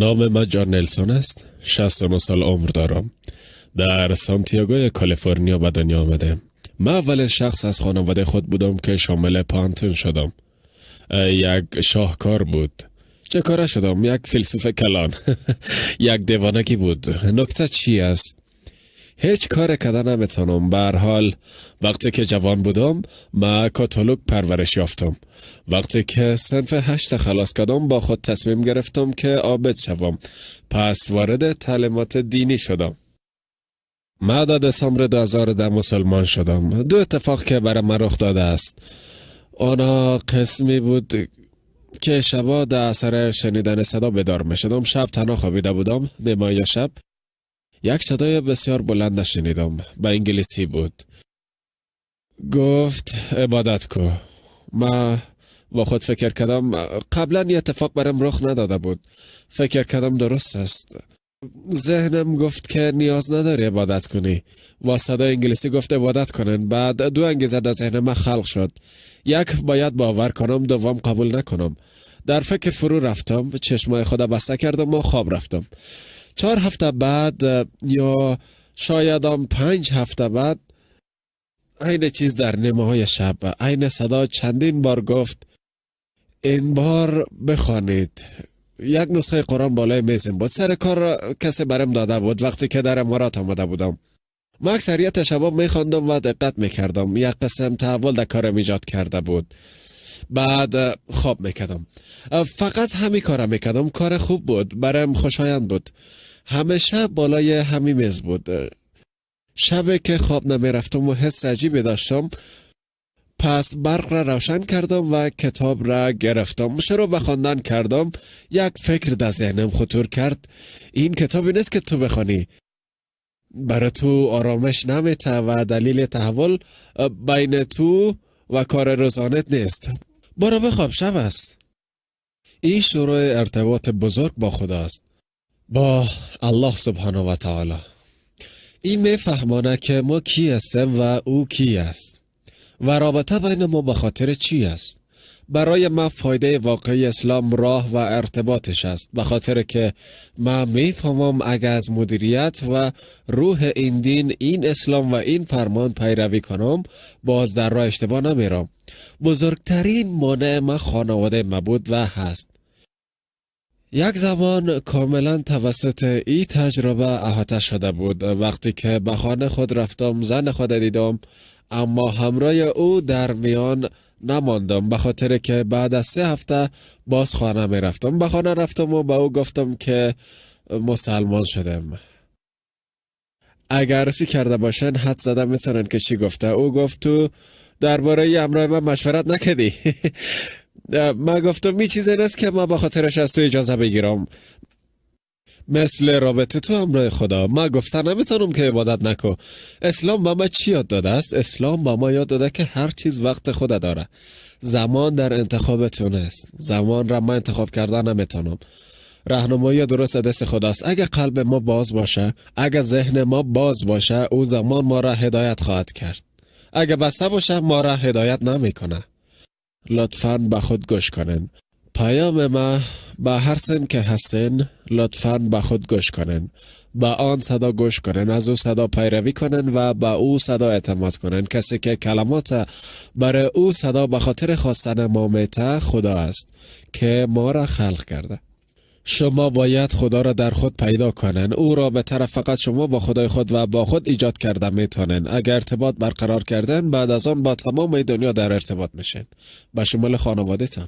نام من جان نلسون است. 69 سال عمر دارم. در سانتیاگوی کالیفرنیا به دنیا آمده. من اولین شخص از خانواده خود بودم که شامل پانتون شدم. یک شاهکار بود. چه کاره شدم؟ یک فیلسوف کلان. یک دیوانگی بود. نکته چی است؟ هیچ کار کردن نمیتونم. به هر حال وقتی که جوان بودم من کاتالوگ پرورش یافتم. وقتی که صنف 8 خلاص کردم با خود تصمیم گرفتم که عابد شوم. پس وارد تعلیمات دینی شدم. من در دسامبر 2010 مسلمان شدم. دو اتفاق که برای من رخ داده است. آنها قسمی بود که شبا در اثر شنیدن صدا بیدار می شدم. شب تنها خوابیده بودم. نیمه شب یک صدای بسیار بلند شنیدم. به انگلیسی بود. گفت عبادت کو. من با خود فکر کردم قبلا یه اتفاق برام رخ نداده بود. فکر کردم درست است. ذهنم گفت که نیاز نداری عبادت کنی. با صدای انگلیسی گفت عبادت کنن. بعد دو انگیزه در ذهن من خلق شد. یک، باید باور کنم، دوم قبول نکنم. در فکر فرو رفتم. چشمای خدا بسته کردم و خواب رفتم. 4 هفته بعد یا شاید 5 هفته بعد عین چیز در نیمه های شب، عین صدا چندین بار گفت این بار بخوانید. یک نسخه قرآن بالای میزم بود. سر کار کسی برم داده بود وقتی که در امارات آمده بودم. من اکثریت شبا میخواندم و دقت میکردم. یک قسم تحول در کارم ایجاد کرده بود. بعد خواب میکردم. فقط همین کار میکردم. کار خوب بود. برام خوشایند بود. همیشه بالای همین میز بود. شب که خواب نمیرفتم و حس عجیبی داشتم. پس برق را روشن کردم و کتاب را گرفتم. شروع به خواندن کردم. یک فکر در ذهنم خطور کرد. این کتابی نیست که تو بخوانی. برای تو آرامش نمیته و دلیل تحول بین تو و کار روزانت نیست. برو بخواب، شب است. این شروع ارتباط بزرگ با خداست. با الله سبحانه و تعالی. این میفهمانه که ما کی هستیم و او کی است. و رابطه بین ما به خاطر چی است. برای من فایده واقعی اسلام راه و ارتباطش است. به خاطر که من میفهمم اگر از مدیریت و روح این دین، این اسلام و این فرمان پیروی کنم، باز در راه اشتباه نمیرم. بزرگترین مانع من خانواده ما بود و هست. یک زمان کاملا توسط این تجربه احاطه شده بود. وقتی که به خانه خود رفتم زن خود دیدم، اما همراه او در میان نماندم. به خاطر که بعد از 3 هفته باز خانه می رفتم. به خانه رفتم و به او گفتم که مسلمان شدم. اگر عروسی کرده باشن حد زده میتونن که چی گفته. او گفت تو درباره امرای من مشورت نکردی. من گفتم می چیزی نیست که من به خاطرش از تو اجازه بگیرم. مثل رابطه تو همراه خدا. من گفتم نمیتونم که عبادت نکو. اسلام با ما چی یاد داده است؟ اسلام با ما یاد داده که هر چیز وقت خود داره. زمان در انتخابتون است. زمان را من انتخاب کردن نمیتونم. راهنمایی درست دست خداست. اگه قلب ما باز باشه، اگه ذهن ما باز باشه، او زمان ما را هدایت خواهد کرد. اگه بسته باشه ما را هدایت نمیکنه. لطفاً به خود گوش کنن. پیام ما به هر سن که هستن لطفاً به خود گوش کنن. به آن صدا گوش کنن. از او صدا پیروی کنن و به او صدا اعتماد کنن. کسی که کلمات برای او صدا به خاطر خواستن ما میته خدا است که ما را خلق کرده. شما باید خدا را در خود پیدا کنن. او را به طرف فقط شما با خدای خود و با خود ایجاد کرده میتونن. اگر ارتباط برقرار کردن بعد از آن با تمام دنیا در ارتباط میشن، به شمول خانواده‌تان.